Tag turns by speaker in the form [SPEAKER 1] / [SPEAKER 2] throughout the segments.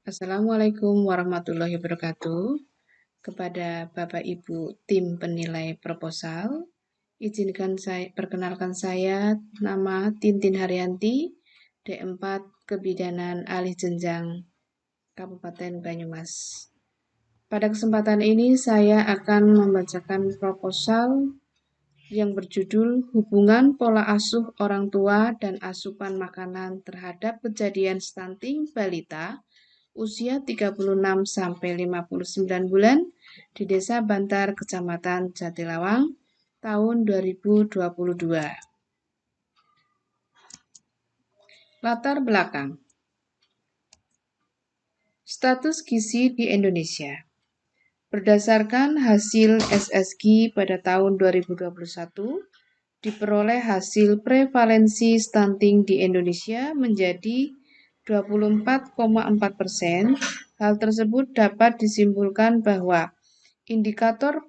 [SPEAKER 1] Assalamualaikum warahmatullahi wabarakatuh. Kepada Bapak Ibu tim penilai proposal, izinkan saya perkenalkan saya, nama Tintin Haryanti, D4 Kebidanan Alih Jenjang Kabupaten Banyumas. Pada kesempatan ini saya akan membacakan proposal yang berjudul Hubungan Pola Asuh Orang Tua dan Asupan Makanan Terhadap Kejadian Stunting Balita usia 36 sampai 59 bulan di Desa Bantar, Kecamatan Jatilawang, tahun 2022. Latar belakang. Status gizi di Indonesia. Berdasarkan hasil SSG pada tahun 2021, diperoleh hasil prevalensi stunting di Indonesia menjadi 24,4%. Hal tersebut dapat disimpulkan bahwa indikator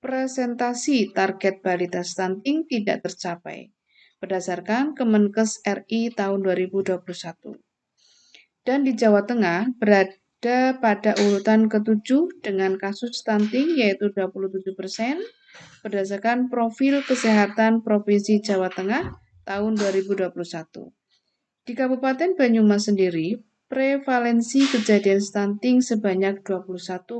[SPEAKER 1] presentasi target balita stunting tidak tercapai berdasarkan Kemenkes RI tahun 2021. Dan di Jawa Tengah berada pada urutan ke-7 dengan kasus stunting yaitu 27% berdasarkan Profil Kesehatan Provinsi Jawa Tengah tahun 2021. Di Kabupaten Banyumas sendiri, prevalensi kejadian stunting sebanyak 21,6%.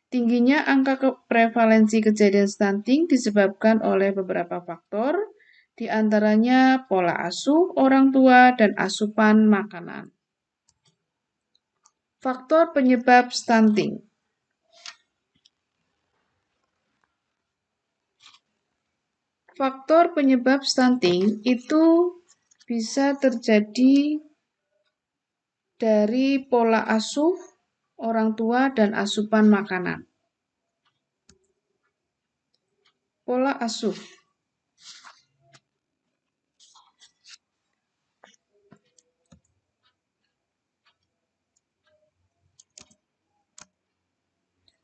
[SPEAKER 1] Tingginya angka prevalensi kejadian stunting disebabkan oleh beberapa faktor, di antaranya pola asuh orang tua dan asupan makanan. Faktor penyebab stunting. Faktor penyebab stunting itu bisa terjadi dari pola asuh orang tua dan asupan makanan. Pola asuh.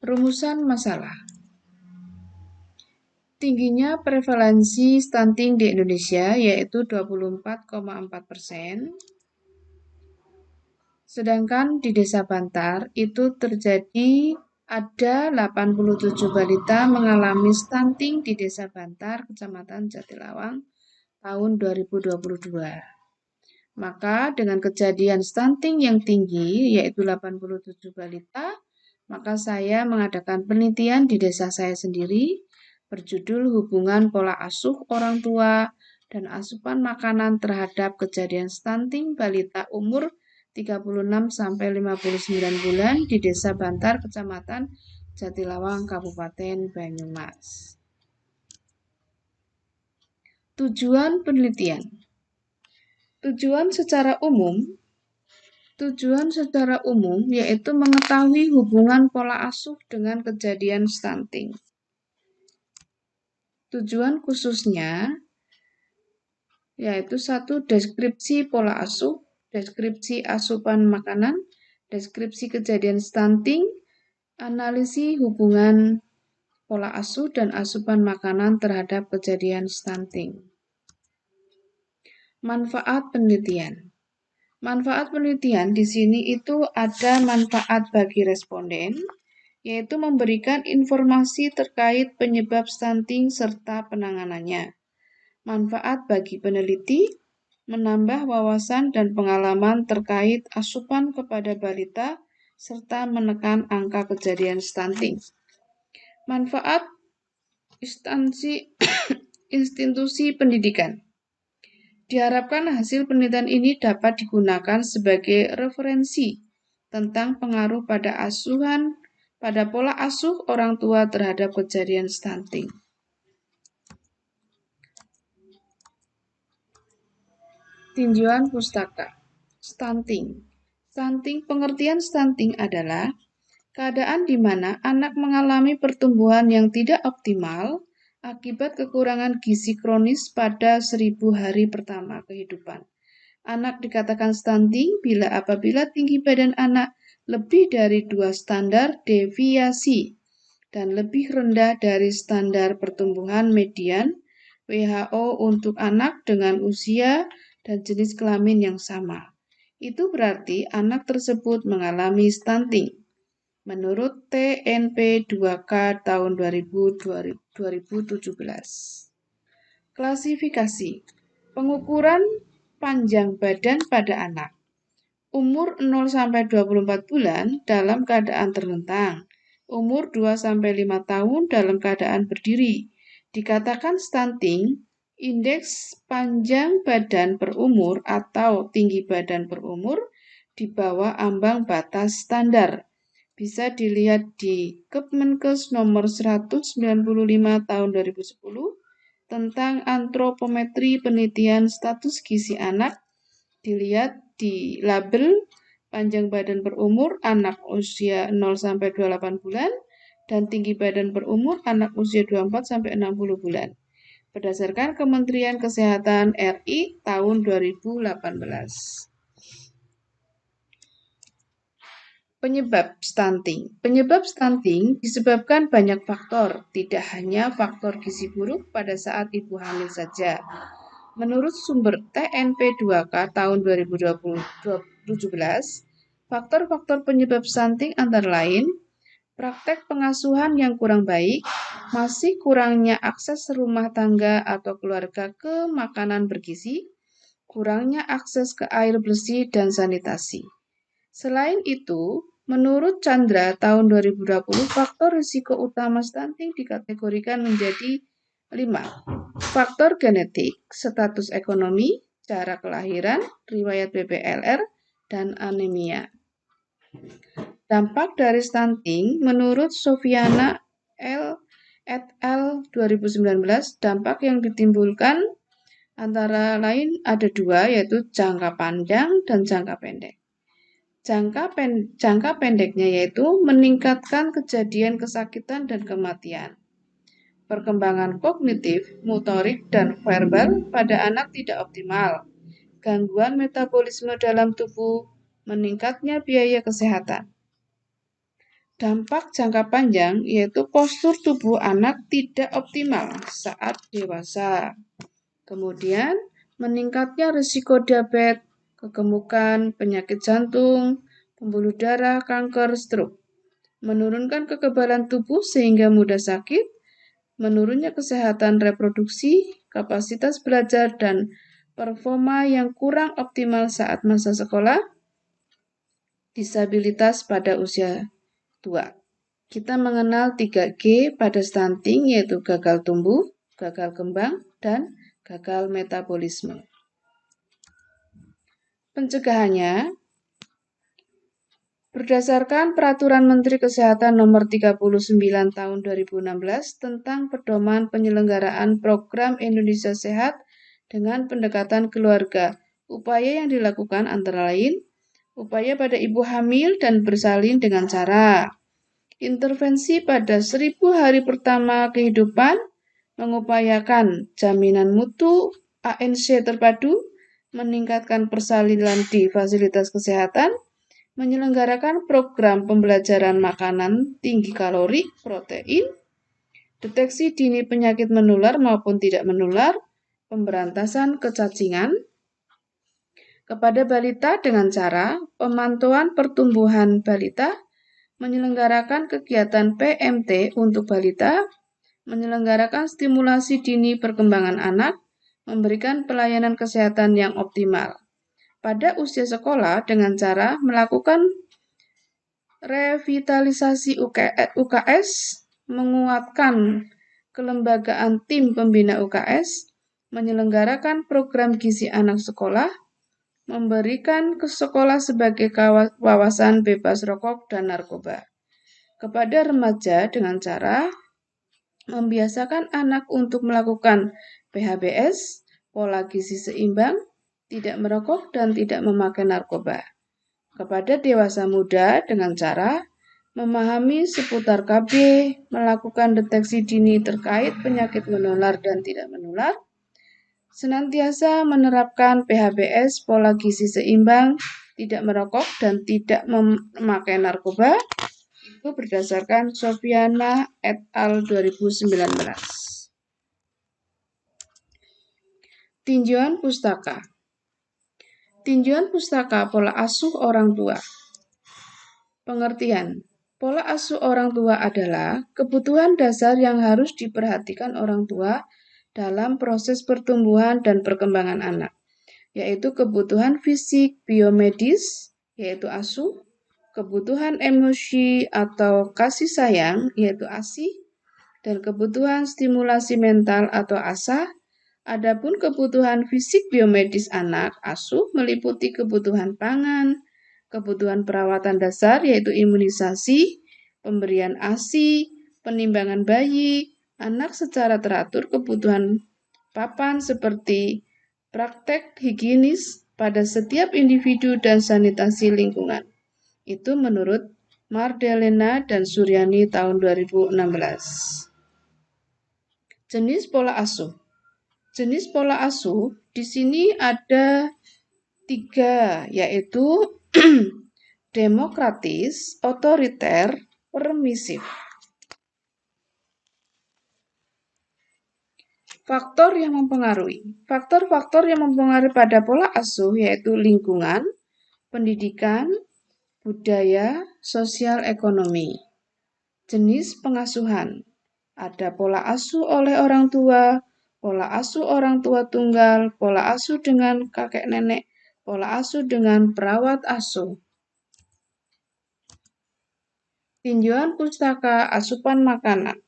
[SPEAKER 1] Rumusan masalah. Tingginya prevalensi stunting di Indonesia yaitu 24,4%. Sedangkan di Desa Bantar itu terjadi ada 87 balita mengalami stunting di Desa Bantar, Kecamatan Jatilawang, tahun 2022. Maka dengan kejadian stunting yang tinggi, yaitu 87 balita, maka saya mengadakan penelitian di desa saya sendiri, berjudul Hubungan Pola Asuh Orang Tua dan Asupan Makanan Terhadap Kejadian Stunting Balita Umur 36 sampai 59 bulan di Desa Bantar, Kecamatan Jatilawang, Kabupaten Banyumas. Tujuan penelitian. Tujuan secara umum yaitu mengetahui hubungan pola asuh dengan kejadian stunting. Tujuan khususnya yaitu 1. Deskripsi pola asuh, deskripsi asupan makanan, deskripsi kejadian stunting, analisis hubungan pola asuh dan asupan makanan terhadap kejadian stunting. Manfaat penelitian. Manfaat penelitian di sini itu ada manfaat bagi responden, yaitu memberikan informasi terkait penyebab stunting serta penanganannya. Manfaat bagi peneliti, menambah wawasan dan pengalaman terkait asupan kepada balita serta menekan angka kejadian stunting. Manfaat institusi pendidikan. Diharapkan hasil penelitian ini dapat digunakan sebagai referensi tentang pengaruh pada pola asuh orang tua terhadap kejadian stunting. Tinjauan pustaka. Stunting. Pengertian stunting adalah keadaan di mana anak mengalami pertumbuhan yang tidak optimal akibat kekurangan gizi kronis pada 1000 hari pertama kehidupan. Anak dikatakan stunting apabila tinggi badan anak lebih dari 2 standar deviasi dan lebih rendah dari standar pertumbuhan median WHO untuk anak dengan usia dan jenis kelamin yang sama. Itu berarti anak tersebut mengalami stunting. Menurut TNP 2K tahun 2017. Klasifikasi. Pengukuran panjang badan pada anak. Umur 0-24 bulan dalam keadaan terlentang. Umur 2-5 tahun dalam keadaan berdiri. Dikatakan stunting, indeks panjang badan per umur atau tinggi badan per umur di bawah ambang batas standar. Bisa dilihat di Kemenkes nomor 195 tahun 2010 tentang antropometri penelitian status gizi anak. Dilihat di label panjang badan per umur anak usia 0-28 bulan dan tinggi badan per umur anak usia 24-60 bulan. Berdasarkan Kementerian Kesehatan RI tahun 2018. Penyebab stunting. Penyebab stunting disebabkan banyak faktor, tidak hanya faktor gizi buruk pada saat ibu hamil saja. Menurut sumber TNP 2K tahun 2017, faktor-faktor penyebab stunting antara lain praktek pengasuhan yang kurang baik, masih kurangnya akses rumah tangga atau keluarga ke makanan bergizi, kurangnya akses ke air bersih dan sanitasi. Selain itu, menurut Chandra tahun 2020, faktor risiko utama stunting dikategorikan menjadi 5. Faktor genetik, status ekonomi, cara kelahiran, riwayat BPLR, dan anemia. Dampak dari stunting, menurut Sofiana et al. 2019, dampak yang ditimbulkan antara lain ada 2, yaitu jangka panjang dan jangka pendek. Jangka pendeknya yaitu meningkatkan kejadian kesakitan dan kematian. Perkembangan kognitif, motorik, dan verbal pada anak tidak optimal. Gangguan metabolisme dalam tubuh, meningkatnya biaya kesehatan. Dampak jangka panjang yaitu postur tubuh anak tidak optimal saat dewasa. Kemudian, meningkatnya risiko diabetes, kegemukan, penyakit jantung, pembuluh darah, kanker, stroke. Menurunkan kekebalan tubuh sehingga mudah sakit, menurunnya kesehatan reproduksi, kapasitas belajar, dan performa yang kurang optimal saat masa sekolah, disabilitas pada usia tua. Kita mengenal 3G pada stunting yaitu gagal tumbuh, gagal kembang, dan gagal metabolisme. Pencegahannya, berdasarkan Peraturan Menteri Kesehatan Nomor 39 Tahun 2016 tentang pedoman penyelenggaraan program Indonesia Sehat dengan pendekatan keluarga, upaya yang dilakukan antara lain, upaya pada ibu hamil dan bersalin dengan cara intervensi pada 1000 hari pertama kehidupan, mengupayakan jaminan mutu ANC terpadu, meningkatkan persalinan di fasilitas kesehatan, menyelenggarakan program pembelajaran makanan tinggi kalori, protein, deteksi dini penyakit menular maupun tidak menular, pemberantasan kecacingan kepada balita dengan cara pemantauan pertumbuhan balita, menyelenggarakan kegiatan PMT untuk balita, menyelenggarakan stimulasi dini perkembangan anak, memberikan pelayanan kesehatan yang optimal pada usia sekolah dengan cara melakukan revitalisasi UKS, menguatkan kelembagaan tim pembina UKS, menyelenggarakan program gizi anak sekolah, memberikan ke sekolah sebagai kawasan bebas rokok dan narkoba. Kepada remaja dengan cara membiasakan anak untuk melakukan PHBS, pola gizi seimbang, tidak merokok dan tidak memakai narkoba. Kepada dewasa muda dengan cara memahami seputar KB, melakukan deteksi dini terkait penyakit menular dan tidak menular, senantiasa menerapkan PHBS, pola gizi seimbang, tidak merokok dan tidak memakai narkoba, itu berdasarkan Sofiana et al. 2019. Tinjauan pustaka. Tinjauan pustaka pola asuh orang tua. Pengertian. Pola asuh orang tua adalah kebutuhan dasar yang harus diperhatikan orang tua dalam proses pertumbuhan dan perkembangan anak, yaitu kebutuhan fisik, biomedis, yaitu asuh, kebutuhan emosi atau kasih sayang, yaitu ASI, dan kebutuhan stimulasi mental atau ASA. Adapun kebutuhan fisik biomedis anak, asuh, meliputi kebutuhan pangan, kebutuhan perawatan dasar yaitu imunisasi, pemberian ASI, penimbangan bayi, anak secara teratur, kebutuhan papan seperti praktek higienis pada setiap individu dan sanitasi lingkungan. Itu menurut Mardelena dan Suryani tahun 2016. Jenis pola asuh. Jenis pola asuh di sini ada 3, yaitu demokratis, otoriter, permisif. Faktor yang mempengaruhi. Faktor-faktor yang mempengaruhi pada pola asuh yaitu lingkungan, pendidikan, budaya, sosial ekonomi. Jenis pengasuhan. Ada pola asuh oleh orang tua, pola asuh orang tua tunggal, pola asuh dengan kakek nenek, pola asuh dengan perawat asuh. Tinjauan pustaka asupan makanan.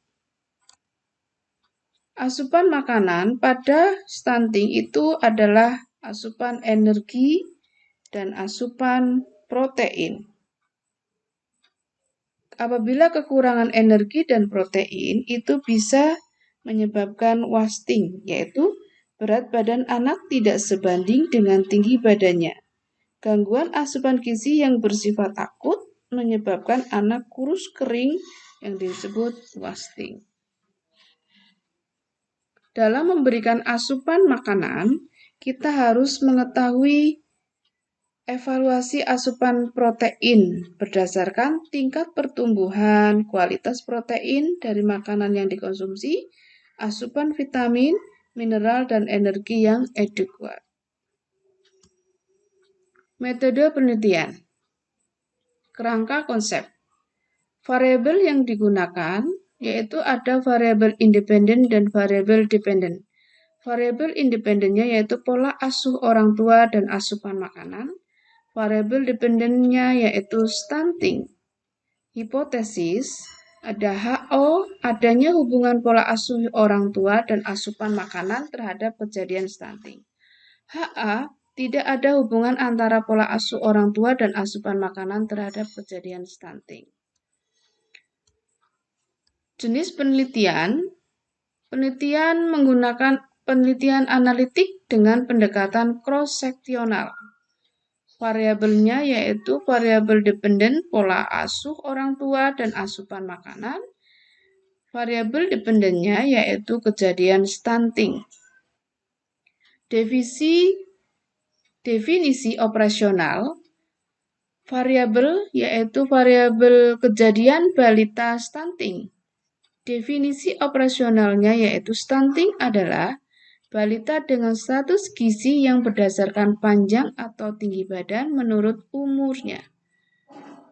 [SPEAKER 1] Asupan makanan pada stunting itu adalah asupan energi dan asupan protein. Apabila kekurangan energi dan protein, itu bisa menyebabkan wasting, yaitu berat badan anak tidak sebanding dengan tinggi badannya. Gangguan asupan gizi yang bersifat akut menyebabkan anak kurus kering yang disebut wasting. Dalam memberikan asupan makanan, kita harus mengetahui evaluasi asupan protein berdasarkan tingkat pertumbuhan, kualitas protein dari makanan yang dikonsumsi, asupan vitamin, mineral, dan energi yang adekuat. Metode penelitian. Kerangka konsep. Variabel yang digunakan yaitu ada variabel independen dan variabel dependen. Variabel independennya yaitu pola asuh orang tua dan asupan makanan. Variabel dependennya yaitu stunting. Hipotesis, ada HO, adanya hubungan pola asuh orang tua dan asupan makanan terhadap kejadian stunting. HA, tidak ada hubungan antara pola asuh orang tua dan asupan makanan terhadap kejadian stunting. Jenis penelitian. Penelitian menggunakan penelitian analitik dengan pendekatan cross-seksional. Variabelnya yaitu variabel dependen pola asuh orang tua dan asupan makanan. Variabel dependennya yaitu kejadian stunting. Definisi operasional. Variabel yaitu variabel kejadian balita stunting. Definisi operasionalnya yaitu stunting adalah balita dengan status gizi yang berdasarkan panjang atau tinggi badan menurut umurnya.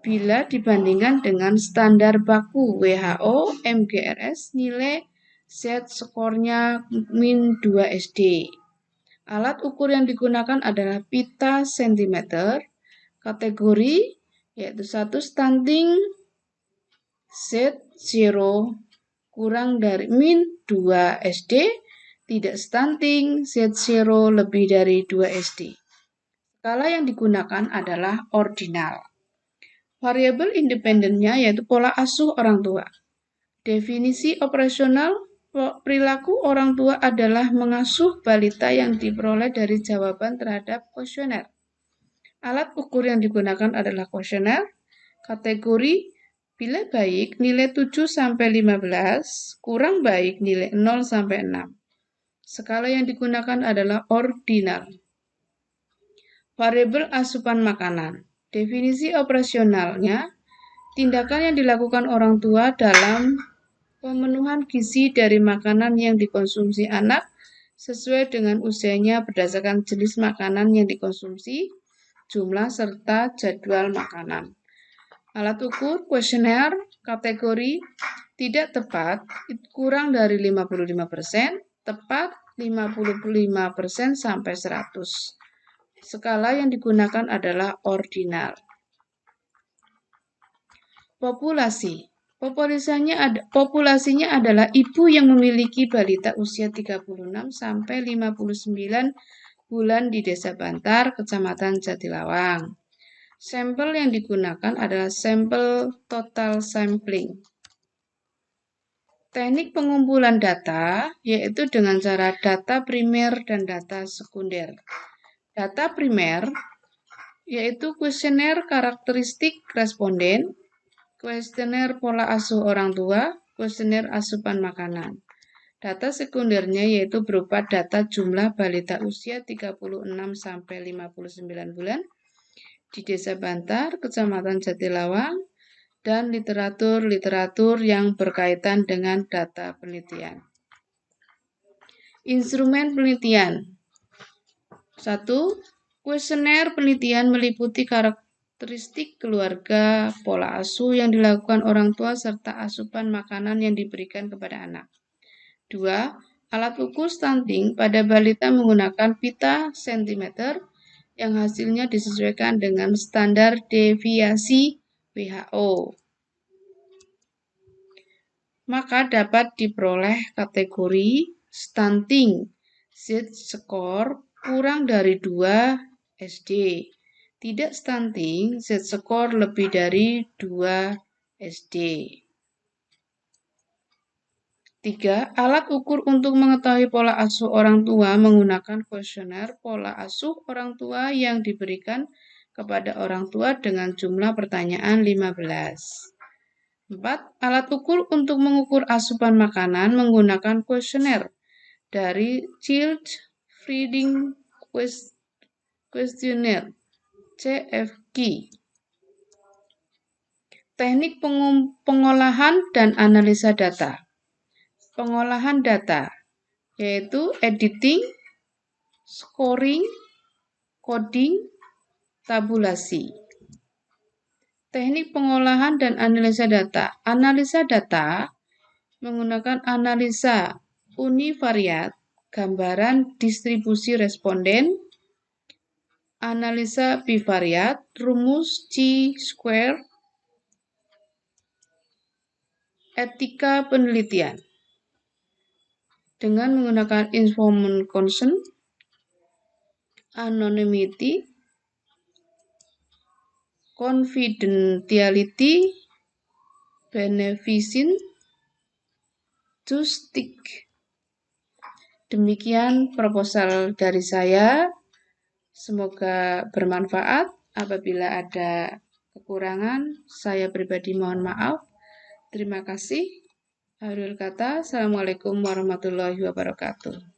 [SPEAKER 1] Bila dibandingkan dengan standar baku WHO MGRS nilai Z-skornya min 2 SD. Alat ukur yang digunakan adalah pita cm. Kategori yaitu 1 stunting Z0 kurang dari min 2 SD. Tidak stunting, Z0 lebih dari 2 SD. Skala yang digunakan adalah ordinal. Variabel independennya yaitu pola asuh orang tua. Definisi operasional, perilaku orang tua adalah mengasuh balita yang diperoleh dari jawaban terhadap kuesioner. Alat ukur yang digunakan adalah kuesioner. Kategori bila baik nilai 7-15, kurang baik nilai 0-6. Skala yang digunakan adalah ordinal. Variabel asupan makanan. Definisi operasionalnya, tindakan yang dilakukan orang tua dalam pemenuhan gizi dari makanan yang dikonsumsi anak sesuai dengan usianya berdasarkan jenis makanan yang dikonsumsi, jumlah serta jadwal makanan. Alat ukur kuesioner kategori tidak tepat kurang dari 55%, tepat 55% sampai 100. Skala yang digunakan adalah ordinal. Populasi. Populasinya adalah ibu yang memiliki balita usia 36 sampai 59 bulan di Desa Bantar, Kecamatan Jatilawang. Sampel yang digunakan adalah sampel total sampling. Teknik pengumpulan data yaitu dengan cara data primer dan data sekunder. Data primer yaitu kuesioner karakteristik responden, kuesioner pola asuh orang tua, kuesioner asupan makanan. Data sekundernya yaitu berupa data jumlah balita usia 36 sampai 59 bulan di Desa Bantar, Kecamatan Jatilawang, dan literatur yang berkaitan dengan data penelitian. Instrumen penelitian. 1. Kuesioner penelitian meliputi karakteristik keluarga, pola asuh yang dilakukan orang tua, serta asupan makanan yang diberikan kepada anak. 2. Alat ukur stunting pada balita menggunakan pita cm yang hasilnya disesuaikan dengan standar deviasi WHO. Maka dapat diperoleh kategori stunting Z-score kurang dari 2 SD. Tidak stunting Z-score lebih dari 2 SD. 3. Alat ukur untuk mengetahui pola asuh orang tua menggunakan kuesioner pola asuh orang tua yang diberikan kepada orang tua dengan jumlah pertanyaan 15. 4. Alat ukur untuk mengukur asupan makanan menggunakan kuesioner dari Child Feeding Questionnaire CFQ. Teknik pengolahan dan analisa data. Pengolahan data yaitu editing, scoring, coding, tabulasi. Teknik pengolahan dan analisa data. Analisa data menggunakan analisa univariat, gambaran distribusi responden, analisa bivariat, rumus chi-square, etika penelitian. Dengan menggunakan information consent, anonymity, confidentiality, beneficence, justice. Demikian proposal dari saya. Semoga bermanfaat. Apabila ada kekurangan, saya pribadi mohon maaf. Terima kasih. Akhirul kata, Assalamualaikum warahmatullahi wabarakatuh.